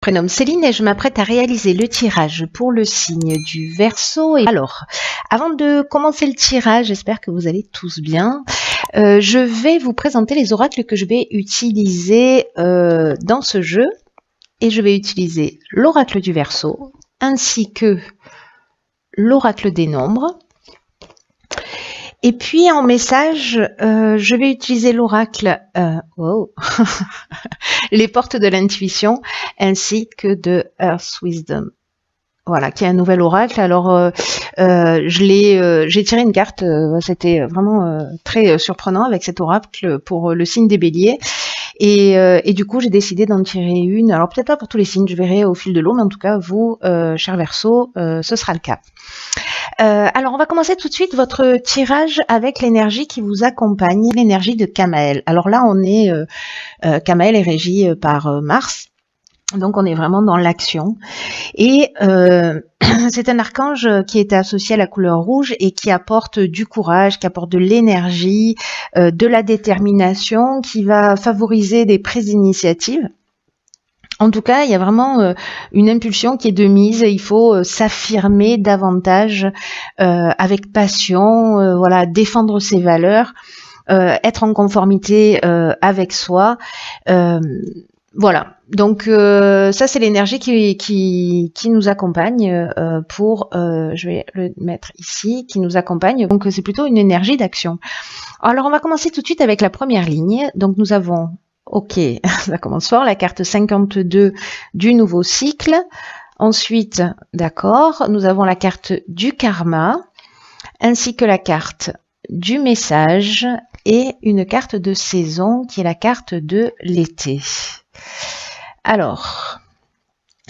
Prénomme Céline et je m'apprête à réaliser le tirage pour le signe du Verseau. Et alors, avant de commencer le tirage, j'espère que vous allez tous bien. Je vais vous présenter les oracles que je vais utiliser dans ce jeu. Et je vais utiliser l'oracle du Verseau ainsi que l'oracle des nombres. Et puis en message, je vais utiliser l'oracle les portes de l'intuition ainsi que de Earth Wisdom. Voilà, qui est un nouvel oracle. Alors, j'ai tiré une carte. C'était vraiment très surprenant avec cet oracle pour le signe des Béliers. Et du coup, j'ai décidé d'en tirer une. Alors peut-être pas pour tous les signes, je verrai au fil de l'eau, mais en tout cas, vous, cher Verseau, ce sera le cas. Alors, on va commencer tout de suite votre tirage avec l'énergie qui vous accompagne, l'énergie de Kamael. Alors là, Kamael est régi par Mars, donc on est vraiment dans l'action. Et c'est un archange qui est associé à la couleur rouge et qui apporte du courage, qui apporte de l'énergie, de la détermination, qui va favoriser des prises d'initiative. En tout cas, il y a vraiment une impulsion qui est de mise. Il faut s'affirmer davantage avec passion, voilà, défendre ses valeurs, être en conformité avec soi. Voilà. Donc ça, c'est l'énergie qui nous accompagne je vais le mettre ici, qui nous accompagne. Donc c'est plutôt une énergie d'action. Alors on va commencer tout de suite avec la première ligne. Donc nous avons ok, ça commence fort, la carte 52 du nouveau cycle. Ensuite, d'accord, nous avons la carte du karma, ainsi que la carte du message et une carte de saison qui est la carte de l'été. Alors,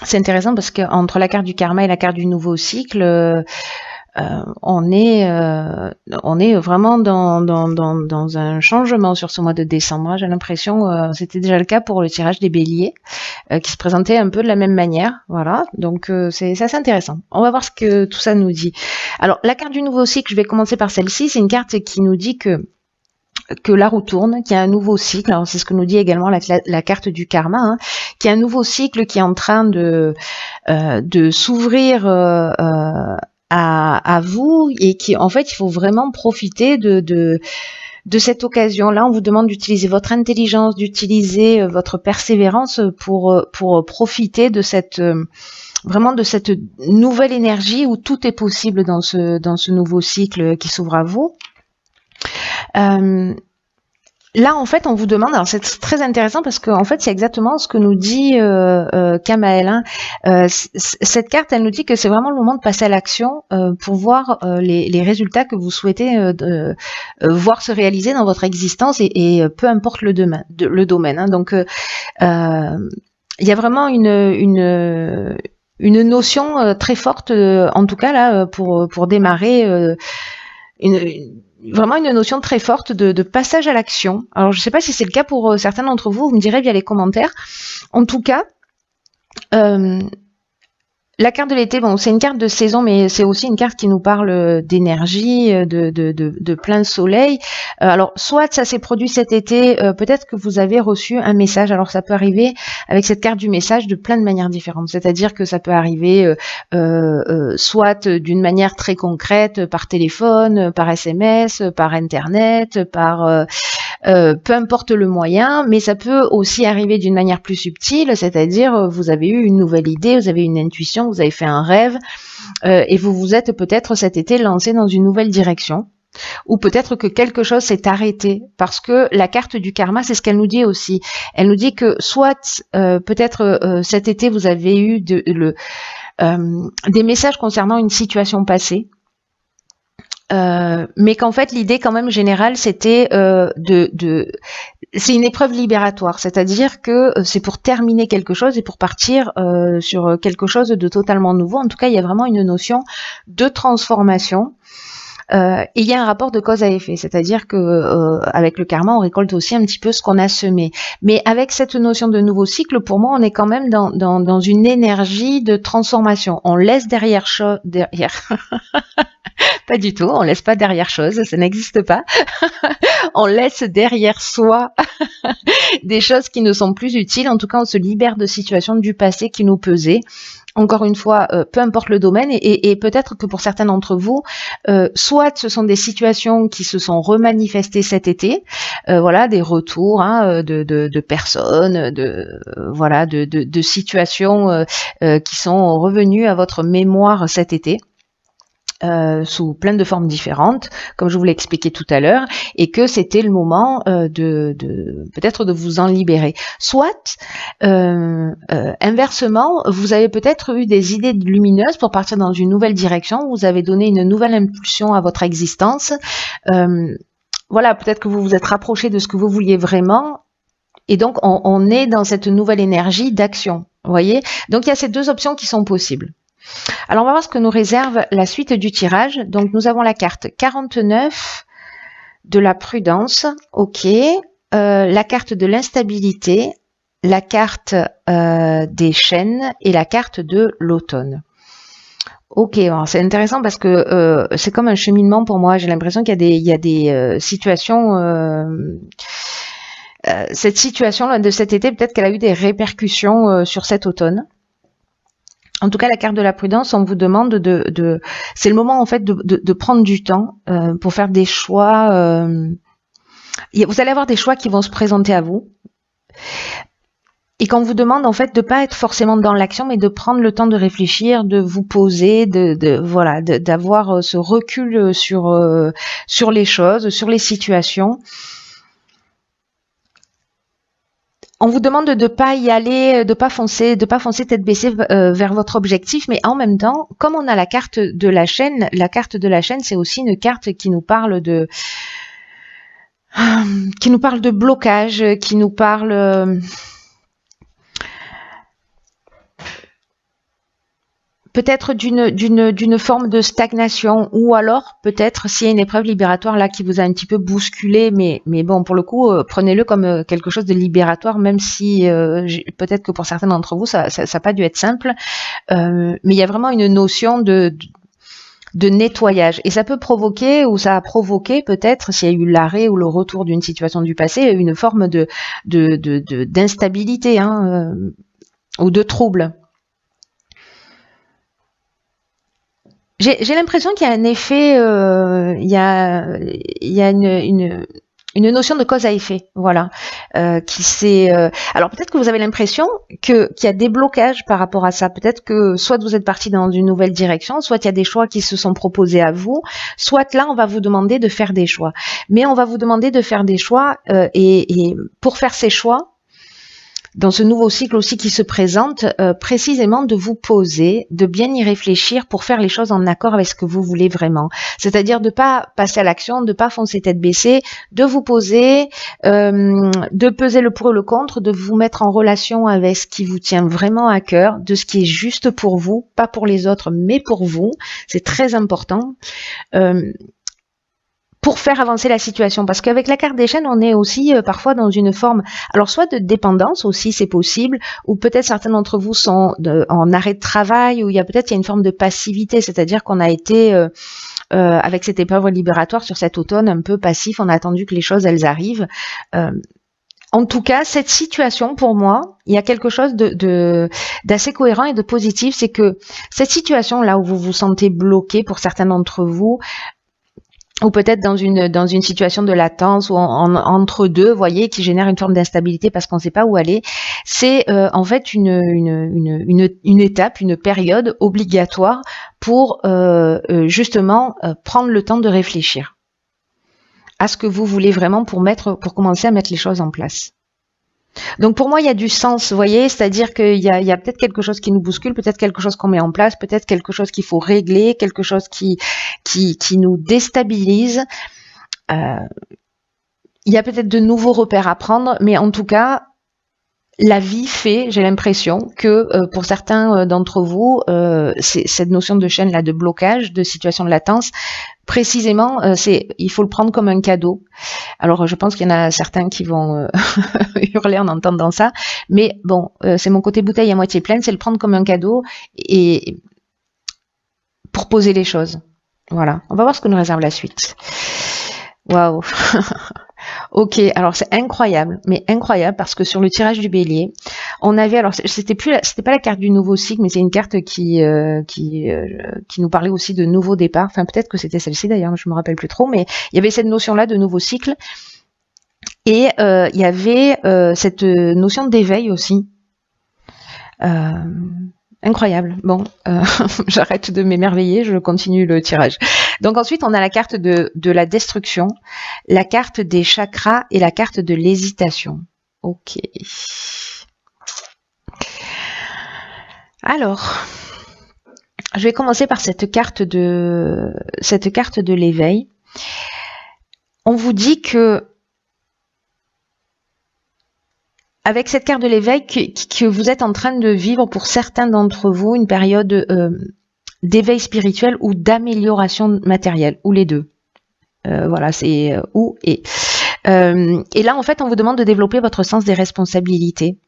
c'est intéressant parce qu'entre la carte du karma et la carte du nouveau cycle, on est vraiment dans un changement sur ce mois de décembre. J'ai l'impression, c'était déjà le cas pour le tirage des béliers, qui se présentait un peu de la même manière. Voilà, donc c'est assez intéressant. On va voir ce que tout ça nous dit. Alors, la carte du nouveau cycle, je vais commencer par celle-ci. C'est une carte qui nous dit que la roue tourne, qu'il y a un nouveau cycle. Alors c'est ce que nous dit également la carte du karma, hein, qu'il y a un nouveau cycle qui est en train de s'ouvrir à vous et qui, en fait, il faut vraiment profiter de cette occasion-là. On vous demande d'utiliser votre intelligence, d'utiliser votre persévérance pour profiter de cette vraiment de cette nouvelle énergie où tout est possible dans ce nouveau cycle qui s'ouvre à vous. Là, en fait, on vous demande, alors c'est très intéressant parce qu'en fait, c'est exactement ce que nous dit Kamael. Hein. Cette carte, elle nous dit que c'est vraiment le moment de passer à l'action pour voir les résultats que vous souhaitez voir se réaliser dans votre existence et peu importe le domaine. Hein. Donc, il y a vraiment une notion très forte, en tout cas là, pour démarrer vraiment une notion très forte de passage à l'action. Alors, je ne sais pas si c'est le cas pour certains d'entre vous, vous me direz via les commentaires. En tout cas, la carte de l'été, bon, c'est une carte de saison, mais c'est aussi une carte qui nous parle d'énergie, de plein soleil. Alors, soit ça s'est produit cet été, peut-être que vous avez reçu un message. Alors, ça peut arriver avec cette carte du message de plein de manières différentes. C'est-à-dire que ça peut arriver soit d'une manière très concrète, par téléphone, par SMS, par Internet, par peu importe le moyen, mais ça peut aussi arriver d'une manière plus subtile, c'est-à-dire vous avez eu une nouvelle idée, vous avez une intuition, vous avez fait un rêve et vous vous êtes peut-être cet été lancé dans une nouvelle direction. Ou peut-être que quelque chose s'est arrêté parce que la carte du karma, c'est ce qu'elle nous dit aussi. Elle nous dit que soit peut-être cet été vous avez eu des messages concernant une situation passée. Mais qu'en fait l'idée quand même générale c'était c'est une épreuve libératoire, c'est-à-dire que c'est pour terminer quelque chose et pour partir sur quelque chose de totalement nouveau. En tout cas, il y a vraiment une notion de transformation. Et il y a un rapport de cause à effet, c'est-à-dire que avec le karma, on récolte aussi un petit peu ce qu'on a semé. Mais avec cette notion de nouveau cycle, pour moi, on est quand même dans une énergie de transformation. On laisse derrière Pas du tout, on laisse pas derrière chose, ça n'existe pas. On laisse derrière soi des choses qui ne sont plus utiles. En tout cas, on se libère de situations du passé qui nous pesaient. Encore une fois, peu importe le domaine, et peut-être que pour certains d'entre vous, soit ce sont des situations qui se sont remanifestées cet été, voilà, des retours de personnes, de situations qui sont revenues à votre mémoire cet été. Sous plein de formes différentes, comme je vous l'ai expliqué tout à l'heure, et que c'était le moment peut-être de vous en libérer. Soit, inversement, vous avez peut-être eu des idées lumineuses pour partir dans une nouvelle direction, vous avez donné une nouvelle impulsion à votre existence. Voilà, peut-être que vous vous êtes rapproché de ce que vous vouliez vraiment, et donc on est dans cette nouvelle énergie d'action. Vous voyez ? Donc il y a ces deux options qui sont possibles. Alors on va voir ce que nous réserve la suite du tirage. Donc nous avons la carte 49 de la prudence, ok, la carte de l'instabilité, la carte des chaînes et la carte de l'automne. Ok, c'est intéressant parce que c'est comme un cheminement pour moi. J'ai l'impression qu'il y a des situations. Cette situation de cet été, peut-être qu'elle a eu des répercussions sur cet automne. En tout cas, la carte de la prudence, on vous demande c'est le moment en fait de prendre du temps pour faire des choix. Vous allez avoir des choix qui vont se présenter à vous, et qu'on vous demande en fait de pas être forcément dans l'action, mais de prendre le temps de réfléchir, de vous poser, d'avoir ce recul sur les choses, sur les situations. On vous demande de pas y aller, de pas foncer tête baissée vers votre objectif, mais en même temps, comme on a la carte de la chaîne, c'est aussi une carte qui nous parle de blocage, qui nous parle peut-être d'une forme de stagnation, ou alors peut-être s'il y a une épreuve libératoire là qui vous a un petit peu bousculé, mais bon, pour le coup, prenez-le comme quelque chose de libératoire, même si peut-être que pour certains d'entre vous ça n'a pas dû être simple, mais il y a vraiment une notion de nettoyage, et ça peut provoquer, ou ça a provoqué peut-être, s'il y a eu l'arrêt ou le retour d'une situation du passé, une forme d'instabilité ou de trouble. J'ai l'impression qu'il y a un effet, il y a une notion de cause à effet, voilà, qui s'est. Alors peut-être que vous avez l'impression qu'il y a des blocages par rapport à ça. Peut-être que soit vous êtes parti dans une nouvelle direction, soit il y a des choix qui se sont proposés à vous, soit là on va vous demander de faire des choix. Mais on va vous demander de faire des choix, et pour faire ces choix, dans ce nouveau cycle aussi qui se présente, précisément de vous poser, de bien y réfléchir pour faire les choses en accord avec ce que vous voulez vraiment. C'est-à-dire de pas passer à l'action, de pas foncer tête baissée, de vous poser, de peser le pour et le contre, de vous mettre en relation avec ce qui vous tient vraiment à cœur, de ce qui est juste pour vous, pas pour les autres, mais pour vous. C'est très important. Pour faire avancer la situation, parce qu'avec la carte des chaînes, on est aussi parfois dans une forme, alors soit de dépendance aussi, c'est possible, ou peut-être certains d'entre vous sont en arrêt de travail, ou il y a une forme de passivité, c'est-à-dire qu'on a été avec cette épreuve libératoire sur cet automne un peu passif, on a attendu que les choses elles arrivent. En tout cas, cette situation, pour moi, il y a quelque chose d'assez cohérent et de positif, c'est que cette situation là où vous vous sentez bloqué pour certains d'entre vous, ou peut-être dans une situation de latence ou entre deux, vous voyez, qui génère une forme d'instabilité parce qu'on ne sait pas où aller, c'est en fait une étape, une période obligatoire pour justement prendre le temps de réfléchir à ce que vous voulez vraiment pour commencer à mettre les choses en place. Donc pour moi, il y a du sens, vous voyez, c'est-à-dire qu'il y a peut-être quelque chose qui nous bouscule, peut-être quelque chose qu'on met en place, peut-être quelque chose qu'il faut régler, quelque chose qui nous déstabilise. Il y a peut-être de nouveaux repères à prendre, mais en tout cas, la vie fait, j'ai l'impression, que pour certains d'entre vous, cette notion de chaîne là, de blocage, de situation de latence, précisément, il faut le prendre comme un cadeau. Alors, je pense qu'il y en a certains qui vont hurler en entendant ça, mais bon, c'est mon côté bouteille à moitié pleine, c'est le prendre comme un cadeau et pour poser les choses. Voilà, on va voir ce que nous réserve la suite. Waouh. Ok, alors c'est incroyable, mais incroyable parce que sur le tirage du bélier, on avait, alors c'était pas la carte du nouveau cycle, mais c'est une carte qui nous parlait aussi de nouveau départ. Enfin, peut-être que c'était celle-ci d'ailleurs, je me rappelle plus trop, mais il y avait cette notion-là de nouveau cycle et il y avait cette notion d'éveil aussi. Incroyable. Bon, j'arrête de m'émerveiller, je continue le tirage. Donc ensuite, on a la carte de la destruction, la carte des chakras et la carte de l'hésitation. Ok. Alors, je vais commencer par cette carte de l'éveil. On vous dit que avec cette carte de l'éveil, que vous êtes en train de vivre pour certains d'entre vous une période d'éveil spirituel ou d'amélioration matérielle, ou les deux. Voilà, c'est ou et. Et là, en fait, on vous demande de développer votre sens des responsabilités.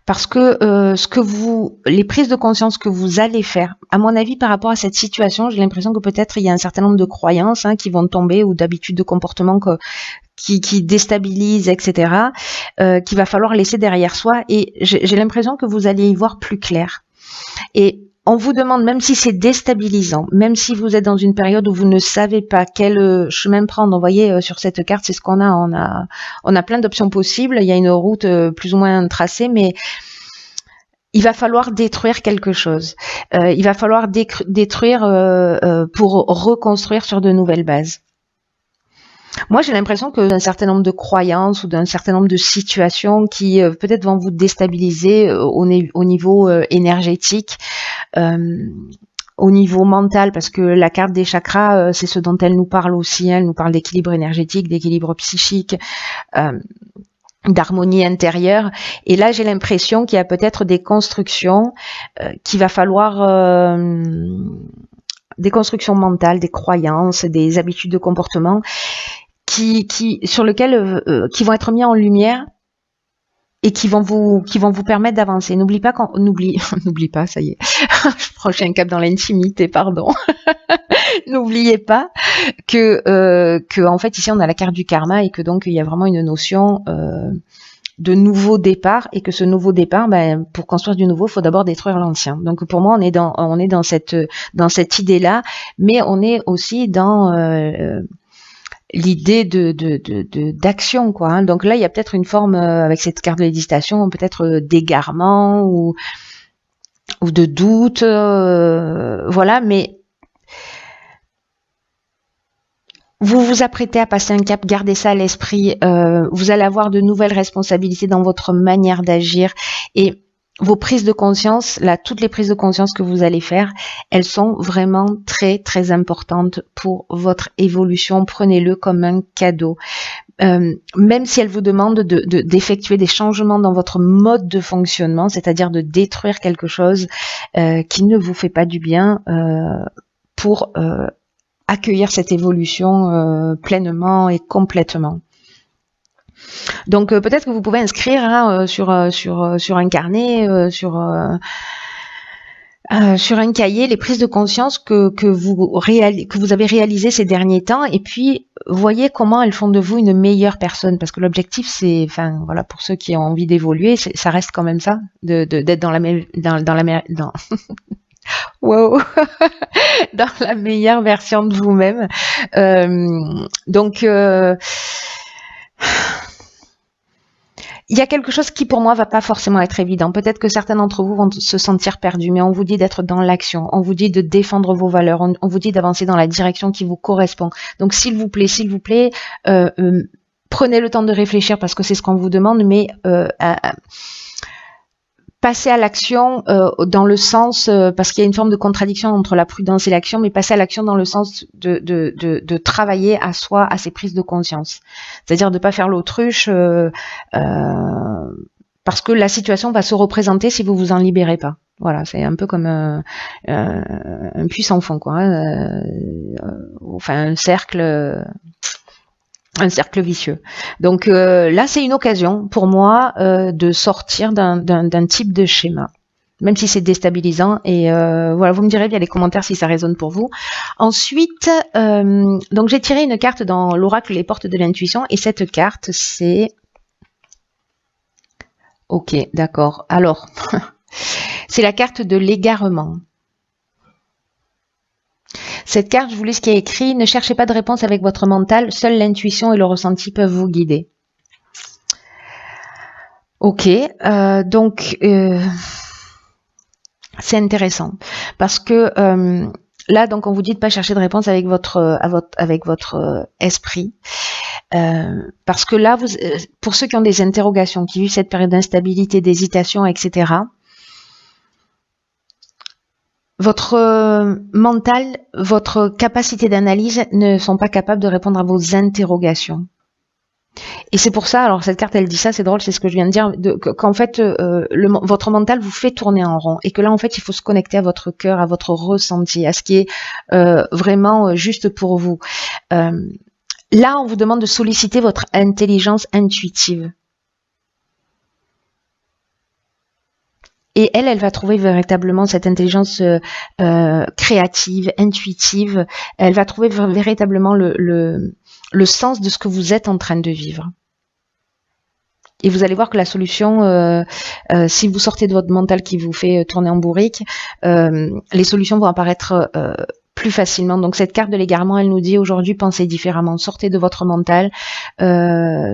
Parce que les prises de conscience que vous allez faire, à mon avis, par rapport à cette situation, j'ai l'impression que peut-être il y a un certain nombre de croyances qui vont tomber ou d'habitudes de comportement qui déstabilisent, etc., qu'il va falloir laisser derrière soi. Et j'ai l'impression que vous allez y voir plus clair. Et on vous demande, même si c'est déstabilisant, même si vous êtes dans une période où vous ne savez pas quel chemin prendre, vous voyez, sur cette carte, c'est ce qu'on a. On a plein d'options possibles. Il y a une route plus ou moins tracée, mais il va falloir détruire quelque chose. Il va falloir détruire pour reconstruire sur de nouvelles bases. Moi, j'ai l'impression que d'un certain nombre de croyances ou d'un certain nombre de situations qui peut-être vont vous déstabiliser au niveau énergétique, au niveau mental, parce que la carte des chakras, c'est ce dont elle nous parle aussi. Elle nous parle d'équilibre énergétique, d'équilibre psychique, d'harmonie intérieure. Et là, j'ai l'impression qu'il y a peut-être des constructions qu'il va falloir... des constructions mentales, des croyances, des habitudes de comportement sur lesquelles qui vont être mis en lumière et qui vont vous permettre d'avancer. N'oublie pas n'oublie pas, ça y est. Je franchis un cap dans l'intimité, pardon. N'oubliez pas que en fait ici on a la carte du karma et que donc il y a vraiment une notion de nouveau départ et que ce nouveau départ, pour construire du nouveau, il faut d'abord détruire l'ancien. Donc pour moi, on est dans cette idée-là, mais on est aussi dans l'idée d'action, quoi. Donc là, il y a peut-être une forme avec cette carte de l'hésitation, peut-être d'égarement ou de doute, voilà. Mais vous vous apprêtez à passer un cap, gardez ça à l'esprit. Vous allez avoir de nouvelles responsabilités dans votre manière d'agir et vos prises de conscience, là, toutes les prises de conscience que vous allez faire, elles sont vraiment très, très importantes pour votre évolution. Prenez-le comme un cadeau. Même si elles vous demandent d'effectuer des changements dans votre mode de fonctionnement, c'est-à-dire de détruire quelque chose qui ne vous fait pas du bien pour accueillir cette évolution pleinement et complètement. Donc peut-être que vous pouvez inscrire sur un carnet, sur un cahier les prises de conscience que vous avez réalisées ces derniers temps, et puis voyez comment elles font de vous une meilleure personne, parce que l'objectif c'est, enfin voilà, pour ceux qui ont envie d'évoluer, ça reste quand même ça, d'être dans wow. Dans la meilleure version de vous-même. Donc il y a quelque chose qui pour moi va pas forcément être évident. Peut-être que certains d'entre vous vont se sentir perdus, mais on vous dit d'être dans l'action, on vous dit de défendre vos valeurs, on vous dit d'avancer dans la direction qui vous correspond. Donc s'il vous plaît, prenez le temps de réfléchir, parce que c'est ce qu'on vous demande, mais passer à l'action dans le sens, parce qu'il y a une forme de contradiction entre la prudence et l'action, mais passer à l'action dans le sens de travailler à soi, à ses prises de conscience. C'est-à-dire de ne pas faire l'autruche parce que la situation va se représenter si vous vous en libérez pas. Voilà, c'est un peu comme un puits sans fond, quoi. Enfin, un cercle vicieux. Donc là, c'est une occasion pour moi de sortir d'un type de schéma. même si c'est déstabilisant. Et voilà, vous me direz via les commentaires si ça résonne pour vous. Ensuite, donc j'ai tiré une carte dans l'oracle Les Portes de l'Intuition, et cette carte, c'est... Ok, d'accord. Alors, c'est la carte de l'égarement. Cette carte, je vous lis ce qui est écrit. Ne cherchez pas de réponse avec votre mental. Seule l'intuition et le ressenti peuvent vous guider. Ok, donc c'est intéressant parce que là, donc, on vous dit de pas chercher de réponse avec votre esprit, parce que là, pour ceux qui ont des interrogations, qui vivent cette période d'instabilité, d'hésitation, etc. Votre mental, votre capacité d'analyse ne sont pas capables de répondre à vos interrogations. Et c'est pour ça, alors cette carte elle dit ça, c'est drôle, c'est ce que je viens de dire, qu'en fait votre mental vous fait tourner en rond, et que là en fait il faut se connecter à votre cœur, à votre ressenti, à ce qui est vraiment juste pour vous. Là on vous demande de solliciter votre intelligence intuitive. Et elle va trouver véritablement cette intelligence créative, intuitive. Elle va trouver véritablement le sens de ce que vous êtes en train de vivre. Et vous allez voir que la solution, si vous sortez de votre mental qui vous fait tourner en bourrique, les solutions vont apparaître plus facilement. Donc cette carte de l'égarement, elle nous dit aujourd'hui, pensez différemment, sortez de votre mental,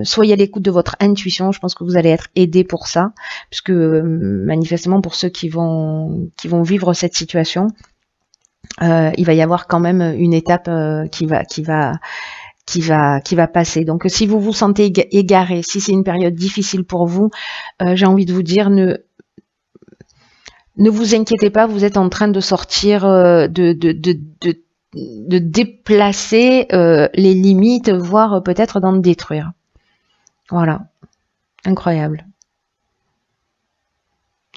soyez à l'écoute de votre intuition. Je pense que vous allez être aidé pour ça, puisque manifestement pour ceux qui vont vivre cette situation, il va y avoir quand même une étape qui va passer. Donc si vous vous sentez égaré, si c'est une période difficile pour vous, j'ai envie de vous dire, ne vous inquiétez pas, vous êtes en train de sortir, de déplacer les limites, voire peut-être d'en détruire. Voilà, incroyable.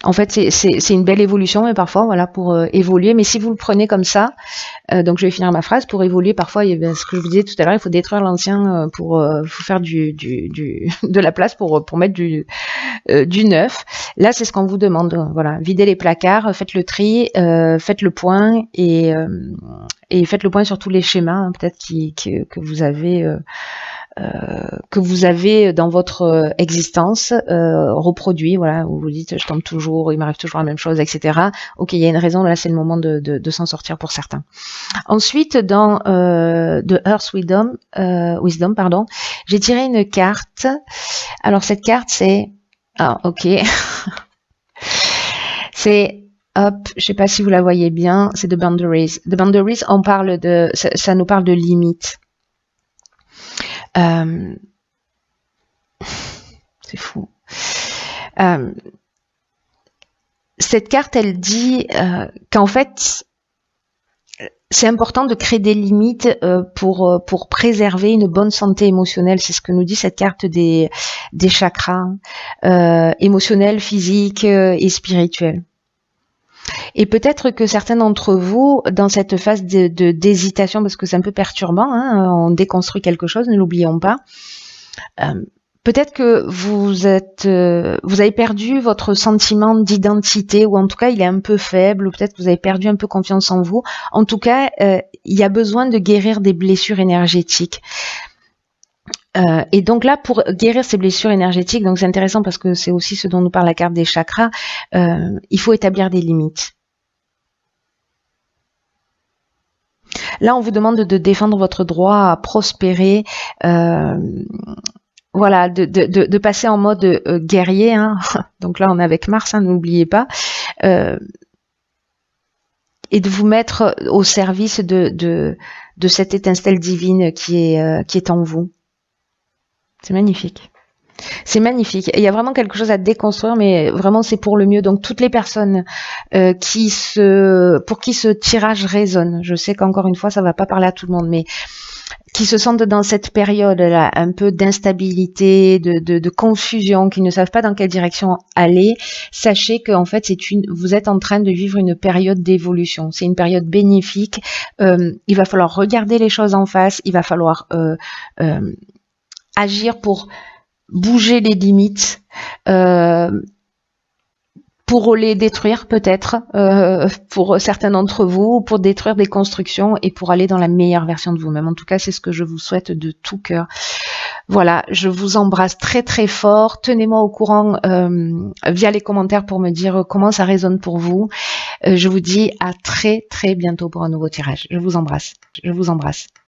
En fait, c'est une belle évolution, mais parfois, voilà, pour évoluer. Mais si vous le prenez comme ça, donc je vais finir ma phrase, pour évoluer, parfois, ce que je vous disais tout à l'heure, il faut détruire l'ancien pour faire de la place pour mettre du neuf. Là, c'est ce qu'on vous demande. Voilà, videz les placards, faites le tri, faites le point et faites le point sur tous les schémas, hein, peut-être que vous avez dans votre existence reproduit, voilà, où vous dites je tombe toujours, il m'arrive toujours la même chose, etc. Ok, il y a une raison, là c'est le moment de s'en sortir pour certains. Ensuite, dans The Earth Wisdom, pardon, j'ai tiré une carte. Alors cette carte c'est... Ah ok. C'est... Hop, je sais pas si vous la voyez bien, c'est The Boundaries. The Boundaries, on parle de... ça nous parle de limites. C'est fou. Cette carte, elle dit qu'en fait, c'est important de créer des limites pour préserver une bonne santé émotionnelle. C'est ce que nous dit cette carte des chakras émotionnels, physiques et spirituels. Et peut-être que certains d'entre vous, dans cette phase d'hésitation, parce que c'est un peu perturbant, hein, on déconstruit quelque chose, ne l'oublions pas, peut-être que vous avez perdu votre sentiment d'identité, ou en tout cas il est un peu faible, ou peut-être que vous avez perdu un peu confiance en vous. En tout cas, il y a besoin de guérir des blessures énergétiques. Et donc là, pour guérir ces blessures énergétiques, donc c'est intéressant parce que c'est aussi ce dont nous parle la carte des chakras, il faut établir des limites. Là, on vous demande de défendre votre droit à prospérer, voilà, de passer en mode guerrier. Hein. Donc là, on est avec Mars, hein, n'oubliez pas. Et de vous mettre au service de cette étincelle divine qui est en vous. C'est magnifique. C'est magnifique. Et il y a vraiment quelque chose à déconstruire, mais vraiment c'est pour le mieux. Donc toutes les personnes pour qui ce tirage résonne, je sais qu'encore une fois ça va pas parler à tout le monde, mais qui se sentent dans cette période-là un peu d'instabilité, de confusion, qui ne savent pas dans quelle direction aller, sachez qu'en fait vous êtes en train de vivre une période d'évolution. C'est une période bénéfique. Il va falloir regarder les choses en face. Il va falloir agir pour bouger les limites, pour les détruire peut-être, pour certains d'entre vous, pour détruire des constructions et pour aller dans la meilleure version de vous-même. En tout cas, c'est ce que je vous souhaite de tout cœur. Voilà, je vous embrasse très très fort. Tenez-moi au courant via les commentaires pour me dire comment ça résonne pour vous. Je vous dis à très très bientôt pour un nouveau tirage. Je vous embrasse. Je vous embrasse.